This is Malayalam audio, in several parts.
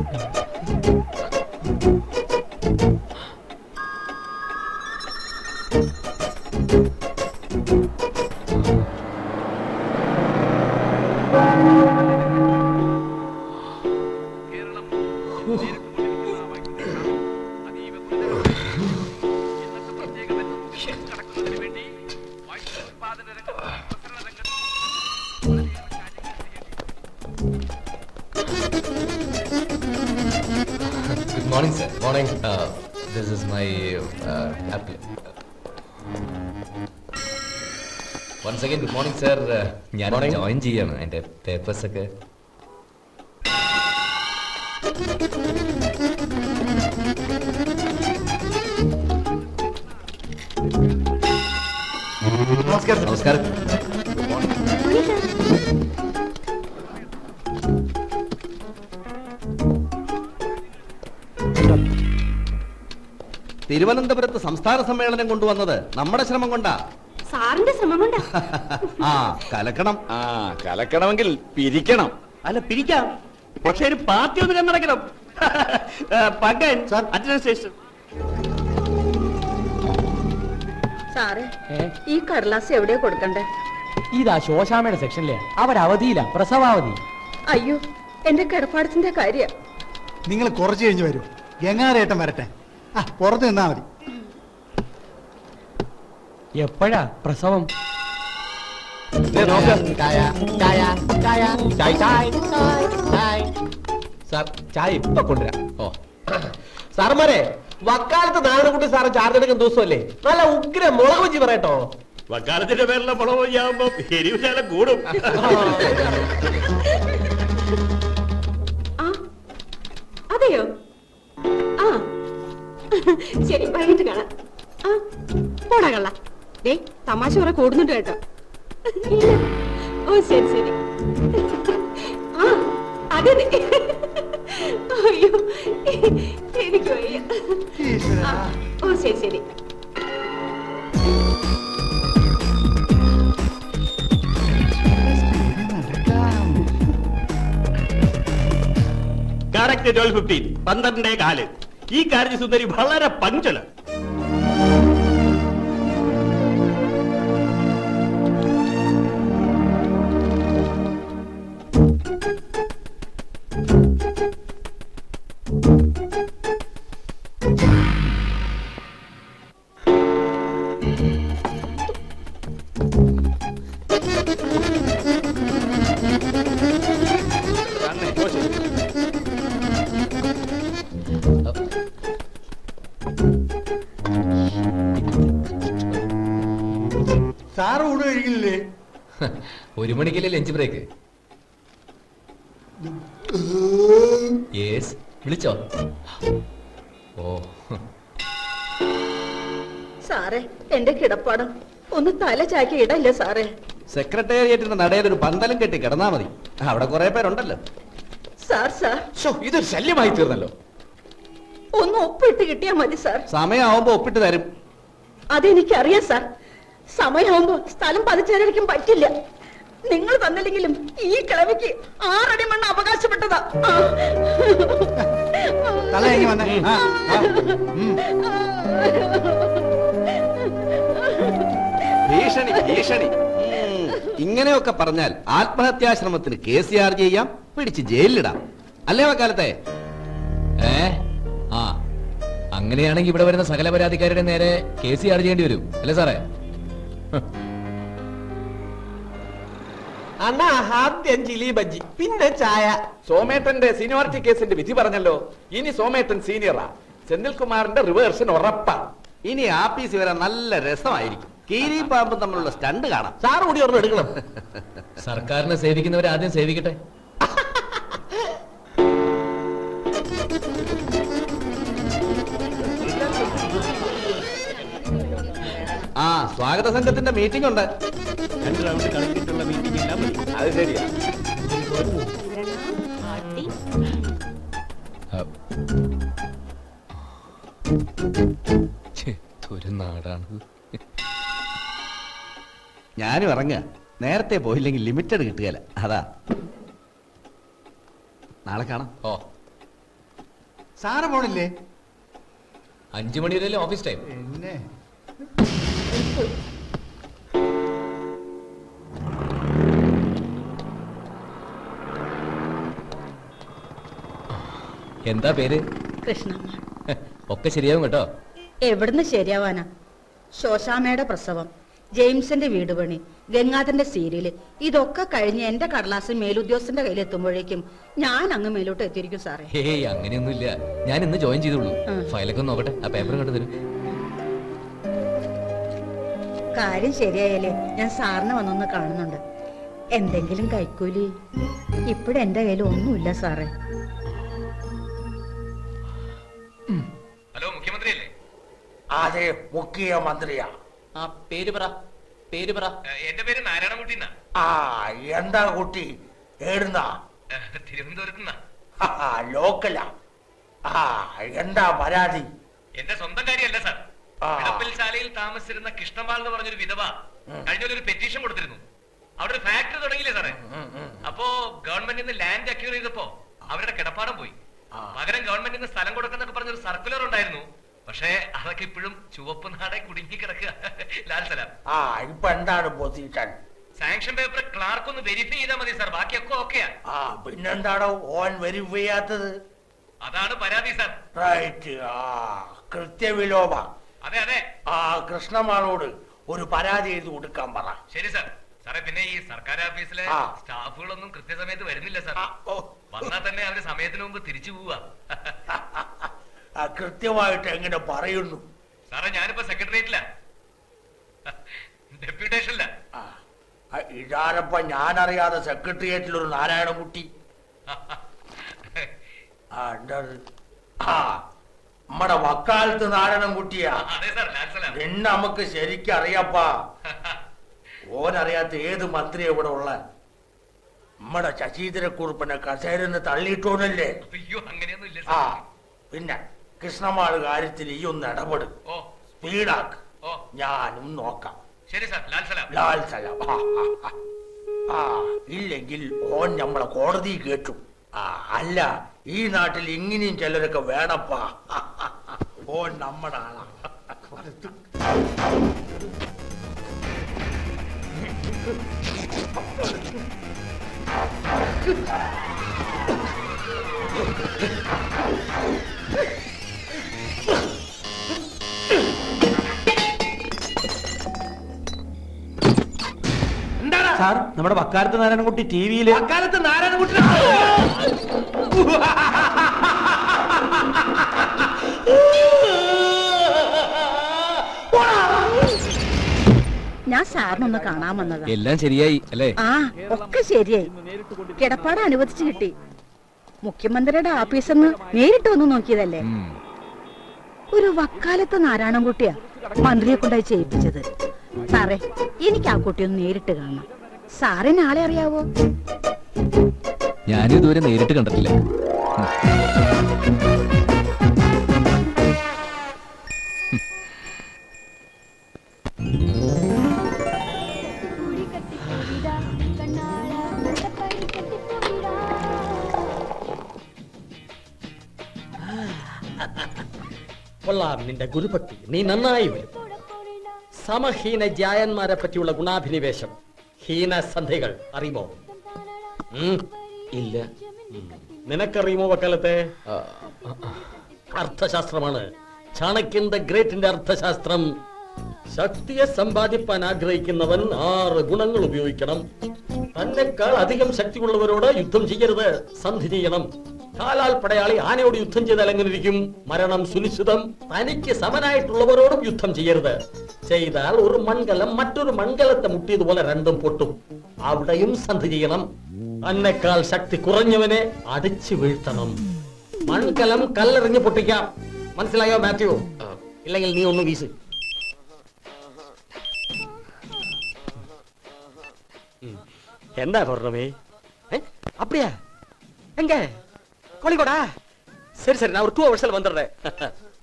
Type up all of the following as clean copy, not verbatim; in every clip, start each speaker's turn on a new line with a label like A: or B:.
A: Good morning, sir. Morning. This is my apple. Once again, good morning, sir. ഞാൻ ജോയിൻ ചെയ്യാണ് എൻ്റെ പേപ്പേഴ്സ് ഒക്കെ. നമസ്കാരം. നമസ്കാരം.
B: തിരുവനന്തപുരത്ത് സംസ്ഥാന സമ്മേളനം കൊണ്ടുവന്നത് നമ്മുടെ ശ്രമം കൊണ്ടാ.
C: സാറിന്റെ ശ്രമം കൊണ്ടാ.
B: ആ കലക്കണം.
D: കലക്കണമെങ്കിൽ പിരിക്കണം.
B: അല്ല പിരിക്കാം, പക്ഷെ ഒരു പാർട്ടി ഒന്ന് കണ്ണടക്കണം. പകൻ അഡ്മിനിസ്ട്രേഷൻ.
C: സാറേ, ഈ കടലാസ് എവിടെയാ കൊടുക്കണ്ടേ?
E: ഇതാ ശോശാമയുടെ സെക്ഷനിലെ അവരവധിയില്ല, പ്രസവാവധി.
C: അയ്യോ, എന്റെ കിടപ്പാടത്തിന്റെ കാര്യ.
F: നിങ്ങൾ കുറച്ച് കഴിഞ്ഞ് വരൂ, ഗംഗാരേട്ടൻ വരട്ടെ. പുറത്ത് നിന്നാ മതി.
E: എപ്പോഴാ പ്രസവം?
A: സാർ ചായ ഇപ്പൊ കൊണ്ടുവരാം. ഓ
G: സാറന്മാരെ, വക്കാലത്ത് നാരായണൻകുട്ടി സാറ് ചാർജ് എടുക്കുന്ന ദിവസമല്ലേ? നല്ല ഉഗ്ര മുളക് വെച്ച് പറയട്ടോ.
D: വക്കാലത്തിന്റെ പേരിലെ മുളക് വയ്യാകുമ്പോ എരിവുശാലം കൂടും.
C: അതെയോ? ആ ശരി, വൈകിട്ട് കാണാം. ആ പോടാ കള്ള. ദേ തമാശ കുറെ കൂടുന്നുണ്ട് കേട്ടോ. ഓ ശരി ശരി. ആ അതെ. അയ്യോ എനിക്ക് വയ്യ. ഓ ശരി ശരി.
D: കറക്റ്റ് 12:15, 12:15. ഈ കാര്യ സുന്ദരി വളരെ പഞ്ചല.
F: സാറ് ഊണ് കഴിക്കില്ലേ?
A: 1 മണിക്കല്ലേ ലഞ്ച് ബ്രേക്ക്? യെസ്, വിളിച്ചോ? ഓ
C: സാറേ, എന്റെ കിടപ്പാടം ഒന്ന് തല ചാക്കി ഇടല്ലേ സാറേ?
B: സെക്രട്ടേറിയറ്റിന്റെ നടയിൽ ഒരു പന്തലും കെട്ടി കിടന്നാ മതി, അവിടെ കുറെ പേരുണ്ടല്ലോ.
C: സാർ സാർ,
A: ഇതൊരു ശല്യമായി തീർന്നല്ലോ.
C: ഒന്ന് ഒപ്പിട്ട് കിട്ടിയാ മതി സാർ.
B: സമയമാവുമ്പോ ഒപ്പിട്ട് തരും.
C: അതെനിക്കറിയാം സാർ. സമയമാവുമ്പോ സ്ഥലം പതിച്ചേരടിക്കാൻ പറ്റില്ല. നിങ്ങൾ തന്നില്ലെങ്കിലും ഈ കിളവിക്ക് 6 അടി മണ്ണ് അവകാശപ്പെട്ടതാ.
B: ഭീഷണി ഭീഷണി. ഇങ്ങനെയൊക്കെ പറഞ്ഞാൽ ആത്മഹത്യാശ്രമത്തിന് കേസ് ചാർജ് ചെയ്യാം, പിടിച്ച് ജയിലിലിടാം. അല്ലേ വക്കാലത്തെ?
A: ആ അങ്ങനെയാണെങ്കിൽ ഇവിടെ വരുന്ന സകല പരാതിക്കാരുടെ നേരെ കേസ് ചാർജ് ചെയ്യേണ്ടി വരും, അല്ലേ സാറേ?
G: അണ്ണാ, ആദ്യം ജിലി ബജ്ജി, പിന്നെ ചായ.
D: സോമേട്ടന്റെ സീനിയോറിറ്റി കേസിന്റെ വിധി പറഞ്ഞല്ലോ. ഇനി സോമേട്ടൻ സീനിയറാ. സെന്തിൽകുമാറിന്റെ റിവേഴ്സിൻ ഉറപ്പാ.
B: ഇനി ആപ്പീസ് വരാൻ നല്ല രസമായിരിക്കും. കീരി പാമ്പും തമ്മിലുള്ള സ്റ്റണ്ട് കാണാം.
G: സാറ് കൂടി ഒരെണ്ണം എടുക്കണം.
A: സർക്കാരിനെ സേവിക്കുന്നവരെ ആദ്യം സേവിക്കട്ടെ.
B: ആ സ്വാഗത സംഘത്തിന്റെ മീറ്റിംഗ് ഉണ്ട്.
D: 2 റൗണ്ട് കളിച്ചിട്ടുള്ള മീറ്റിംഗ് എല്ലാം മതി. അത് ശരിയാ.
A: ഒരു നാടാണ്.
B: ഞാനും ഇറങ്ങുക. നേരത്തെ പോയില്ലെങ്കിൽ ലിമിറ്റഡ് കിട്ടുകയില്ല, അതാ. നാളെ കാണാം.
A: ഓ
F: സാറ് പോണില്ലേ?
A: 5 മണി വരെയല്ലേ ഓഫീസ് ടൈം.
F: പിന്നെ
A: എന്താ പേര്?
C: കൃഷ്ണമ്മ.
A: ഒക്കെ ശരിയാവും കേട്ടോ.
C: എവിടുന്ന് ശരിയാവാനാ? ശോശാമ്മയുടെ പ്രസവം, ജെയിംസിന്റെ വീട് പണി, ഗംഗാധരന്റെ സീരിയല്, ഇതൊക്കെ കഴിഞ്ഞ് എന്റെ കടലാസ് മേലുദ്യോഗസ്ഥന്റെ കയ്യിൽ എത്തുമ്പോഴേക്കും ഞാൻ അങ്ങ് മേലോട്ട് എത്തിയിരിക്കും സാറേ.
A: ഹേയ് അങ്ങനെയൊന്നുമില്ല. ഞാൻ ഇന്ന് ജോയിൻ ചെയ്തോളൂ. ഫയലൊക്കെ ഒന്ന് നോക്കട്ടെ. ആ പേപ്പർ കണ്ടു തരും.
C: കാര്യം ശരിയായാലേ ഞാൻ സാറിനെ വന്നൊന്ന് കാണുന്നുണ്ട്. എന്തെങ്കിലും കൈക്കൂലി ഇപ്പോഴെന്റെ കയ്യിൽ ഒന്നുമില്ല സാറേ.
A: ഹലോ, മുഖ്യമന്ത്രിയല്ലേ?
H: അതെ, മുഖ്യമന്ത്രിയാ.
G: ആ പേര് പറ, പേര് പറ.
A: എന്റെ പേര് നാരായണൻകുട്ടി.
H: ആ എന്താ കുട്ടി? ഏടുന്നാ?
A: തിരുവനന്തപുരത്തുനിന്നാ.
H: ലോക്കലാ? ആ എന്താ പരാതി?
A: എന്റെ സ്വന്തം കാര്യമല്ല സാർ. ശാലയിൽ താമസിച്ചിരുന്ന കൃഷ്ണമാൾ എന്ന് പറഞ്ഞൊരു വിധവ കഴിഞ്ഞൊരു പെറ്റീഷൻ കൊടുത്തിരുന്നു. അവിടെ ഒരു ഫാക്ടറി തുടങ്ങിയില്ലേ സാറേ? അപ്പോ ഗവൺമെന്റിൽ നിന്ന് ലാൻഡ് അക്യൂർ ചെയ്തപ്പോ അവരുടെ കിടപ്പാടം പോയി. പകരം ഗവൺമെന്റിൽ നിന്ന് സ്ഥലം കൊടുക്കുന്നൊക്കെ പറഞ്ഞൊരു സർക്കുലർ ഉണ്ടായിരുന്നു. പക്ഷേ അതൊക്കെ ഇപ്പോഴും ചുവപ്പ് നാടെ കുടുങ്ങി കിടക്കുക. ലാൽ സലാം.
H: ഇപ്പൊ എന്താണ് പൊസിഷൻ?
A: സാങ്ഷൻ പേപ്പർ ക്ലാർക്ക് ഒന്ന് വെരിഫൈ ചെയ്താൽ മതി സാർ. ബാക്കിയൊക്കെ ഓക്കെയാ.
H: പിന്നെന്താണോ ഓൻ വെരിഫൈ ചെയ്യാത്തത്?
A: അതാണ് പരാതി സാർ.
H: റൈറ്റ്. കൃത്യവിലോപ.
A: അതെ അതെ.
H: കൃഷ്ണമാളോട് ഒരു പരാതി എഴുതി കൊടുക്കാൻ പറ.
A: ശരി സാർ. സാറേ, പിന്നെ ഈ സർക്കാർ ഓഫീസിലെ സ്റ്റാഫുകളൊന്നും കൃത്യസമയത്ത് വരുന്നില്ല സാർ. വന്നാൽ തന്നെ അവര് സമയത്തിന് മുമ്പ് തിരിച്ചു പോവാ.
H: കൃത്യമായിട്ട് എങ്ങനെ പറയുന്നു
A: സാറേ? ഞാനിപ്പോ സെക്രട്ടേറിയറ്റില്ല, ഡെപ്യൂട്ടേഷനില്ല.
H: ഇതാരപ്പ ഞാനറിയാതെ സെക്രട്ടേറിയറ്റിൽ ഒരു നാരായണൻകുട്ടി? നമ്മടെ വക്കാലത്ത് നാരായണൻകുട്ടിയാ. നിന്നെ നമുക്ക് ശരിക്കും അറിയപ്പാ. ഓനറിയാത്ത ഏത് മന്ത്രി ഇവിടെ ഉള്ള? നമ്മടെ ശശീന്ദ്രക്കുറുപ്പിനെ കസേരന്ന് തള്ളിയിട്ടോന്നല്ലേ? പിന്നെ കൃഷ്ണമാൾ കാര്യത്തിൽ ഈ ഒന്ന് ഇടപെടും, സ്പീഡാക്ക്. ഞാനും നോക്കാം.
A: ശരി സാർ.
H: ലാൽ സലാം. ഇല്ലെങ്കിൽ ഓൻ നമ്മളെ കോടതി കേട്ടു. അല്ല, ഈ നാട്ടിൽ ഇങ്ങനെയും ചിലരൊക്കെ വേണപ്പാ. ഓൻ നമ്മുടെ ആളാ.
B: സാർ, നമ്മുടെ വക്കാലത്ത് നാരായണൻകുട്ടി ടിവിയില്. വക്കാലത്ത് നാരായണൻകുട്ടി
C: ഞാൻ സാറിനൊന്ന് കാണാൻ വന്നതാ.
A: എല്ലാം ശരിയായി അല്ലേ?
C: ഒക്കെ ശരിയായി. കിടപ്പാടം അനുവദിച്ചു കിട്ടി. മുഖ്യമന്ത്രിയുടെ ഓഫീസിൽ നിന്ന് നേരിട്ട് വന്ന് നോക്കിയതല്ലേ. ഒരു വക്കാലത്ത് നാരായണൻകുട്ടിയാ മന്ത്രിയെ കൊണ്ടായി ചെയ്യിപ്പിച്ചത്. സാറേ, എനിക്ക് ആ കുട്ടിയൊന്ന് നേരിട്ട് കാണണം. സാറിന് ആളെ അറിയാവോ?
A: ഞാനും ഇതുവരെ നേരിട്ട് കണ്ടിട്ടില്ല.
G: കൊള്ളാം നിന്റെ ഗുരുഭക്തി. നീ നന്നായി വരും. സമഹീന ജായന്മാരെ പറ്റിയുള്ള ഗുണാഭിനിവേശം, ഹീനസന്ധികൾ അറിയുമോ?
A: ഇല്ല.
G: നിനക്കറിയുമോ വക്കാലത്തെ? അർത്ഥശാസ്ത്രമാണ്. ചാണക്യൻ ദ ഗ്രേറ്റിന്റെ അർത്ഥശാസ്ത്രം. ശക്തിയെ സമ്പാദിപ്പാൻ ആഗ്രഹിക്കുന്നവൻ 6 ഗുണങ്ങൾ ഉപയോഗിക്കണം. തന്നെക്കാൾ അധികം ശക്തിയുള്ളവരോട് യുദ്ധം ചെയ്യരുത്, സന്ധി ചെയ്യണം. കാലാൽ പടയാളി ആനയോട് യുദ്ധം ചെയ്താൽ എങ്ങനെ ഇരിക്കും? മരണം സുനിശ്ചിതം. തനിക്ക് സമനായിട്ടുള്ളവരോടും യുദ്ധം ചെയ്യരുത്. ചെയ്താൽ ഒരു മൺകലം മറ്റൊരു മൺകലത്തെ മുട്ടിയതുപോലെ രണ്ടും പൊട്ടും. അവിടെയും സന്ധി ചെയ്യണം. തന്നെക്കാൾ ശക്തി കുറഞ്ഞവനെ അടിച്ചു വീഴ്ത്തണം. മൺകലം കല്ലെറിഞ്ഞ് പൊട്ടിക്കാം. മനസ്സിലായോ മാത്യു? ഇല്ലെങ്കിൽ നീ ഒന്ന് വീസ്. എന്താ പൗർണമി? அப்படியா? எங்க கோழிக்கோடா? சரி சரி, நான் ஒரு 2 hours வந்துடுறேன்.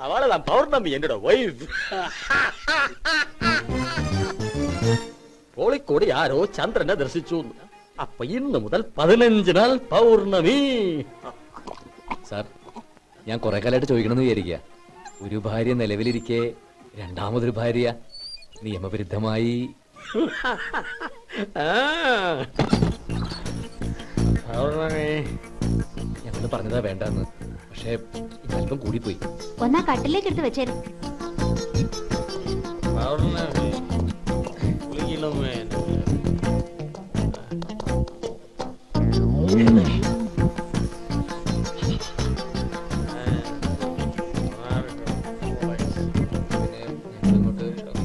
G: அவளதான் பௌர்ணமி, என்னோட வைஃப். കോഴിക്കോട് ആരോ ചന്ദ്രനെ ദർശിച്ചു. അപ്പൊ ഇന്ന് മുതൽ 15 നാൾ പൗർണമി.
A: സാർ,
I: ഞാൻ കുറെ കാലമായിട്ട് ചോദിക്കണമെന്ന് വിചാരിക്കുക. ഒരു ഭാര്യ നിലവിലിരിക്കെ രണ്ടാമതൊരു ഭാര്യ നിയമവിരുദ്ധമായി. ഞങ്ങൾ പറഞ്ഞതാ വേണ്ടെന്ന്, പക്ഷെ അല്പം കൂടിപ്പോയി.
J: ഒന്നാ കട്ടിലേക്ക് എടുത്ത് വെച്ചേരും.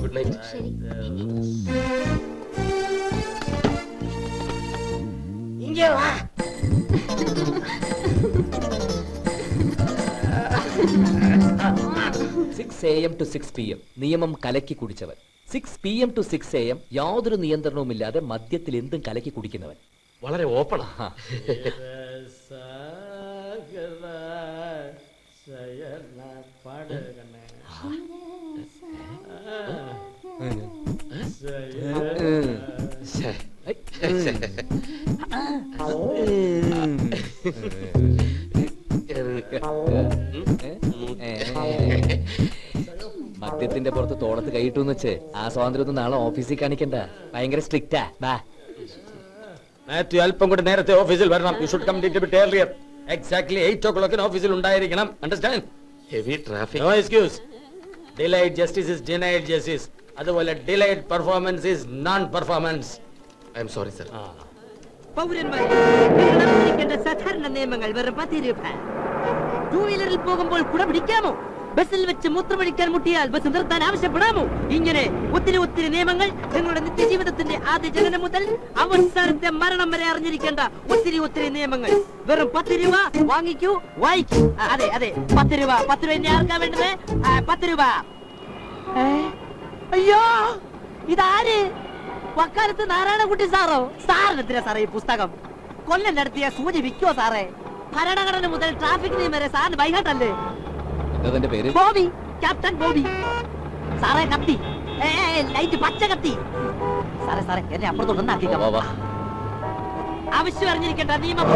I: Good night.
J: ശരി.
H: ഇങ്ങേ വാ.
I: 6 AM to 6 PM നിയമം കലക്കി കുടിച്ചവൻ. 6 PM to 6 AM യാതൊരു നിയന്ത്രണവുമില്ലാതെ മദ്യത്തിൽ എന്തും കലക്കി കുടിക്കുന്നവൻ.
G: വളരെ ഓപ്പണാ.
I: മദ്യത്തിന്റെ പുറത്ത് തോളത്ത് കൈയിട്ടുന്ന് വെച്ച് ആ സ്വാതന്ത്ര്യം ഒന്നും നാളെ ഓഫീസിൽ കാണിക്കണ്ട. ഭയങ്കര സ്ട്രിക്റ്റാ. ബാ.
G: മാത്യു അല്പം കൂടെ നേരത്തെ ഓഫീസിൽ വരണം. You should come little bit earlier. Exactly 8 o'clock ഓഫീസിൽ ഉണ്ടായിരിക്കണം. Understand?
H: Heavy traffic.
G: No excuse. Delayed justice is denied justice. അതുപോലെ delayed performance is non performance.
H: I am sorry sir.
K: പൗരന്മാരെ, സാധാരണ നിയമങ്ങൾ വെറും 10 രൂപ. 2 വീലറിൽ പോകുമ്പോൾ കുട പിടിക്കാമോ? ബസ്സിൽ വെച്ച് മൂത്രമൊഴിക്കാൻ മുട്ടിയാൽ ബസ് നിർത്താൻ ആവശ്യപ്പെടാമോ? ഇങ്ങനെ ഒത്തിരി നിയമങ്ങൾ നിങ്ങളുടെ നിത്യജീവിതത്തിന്റെ ആദ്യ ജനനം മുതൽ അവസാനത്തെ മരണം വരെ അറിഞ്ഞിരിക്കേണ്ട ഒത്തിരി നിയമങ്ങൾ. വെറും 10 രൂപ. വാങ്ങിക്കൂ, വായിക്കൂ. അതെ 10 രൂപ. 10 രൂപ ഇനി ആർക്കാ വേണ്ടത്? 10 രൂപ. അയ്യോ, ഇതാര്? വക്കാലത്ത് നാരായണകുട്ടി സാറോ? സാറിനെത്തിനാ സാറേ ഈ പുസ്തകം? കൊല്ലം നടത്തിയ സൂചി വിൽക്കോ സാറേ? ഭരണഘടന മുതൽ ട്രാഫിക് നിയമം വരെ സാറിന് ബൈഹാട്ടല്ലേ?
I: എന്താ തന്റെ പേര്?
K: ബോബി, ക്യാപ്റ്റൻ ബോബി. സാറേ കത്തി, ലൈറ്റ് പച്ച കത്തി. സാറേ എന്നെ അപ്പുറത്തോട്ടൊന്നാക്കി.
I: വാ, വാ.
K: ആവശ്യം അറിഞ്ഞിരിക്കേണ്ട നിയമം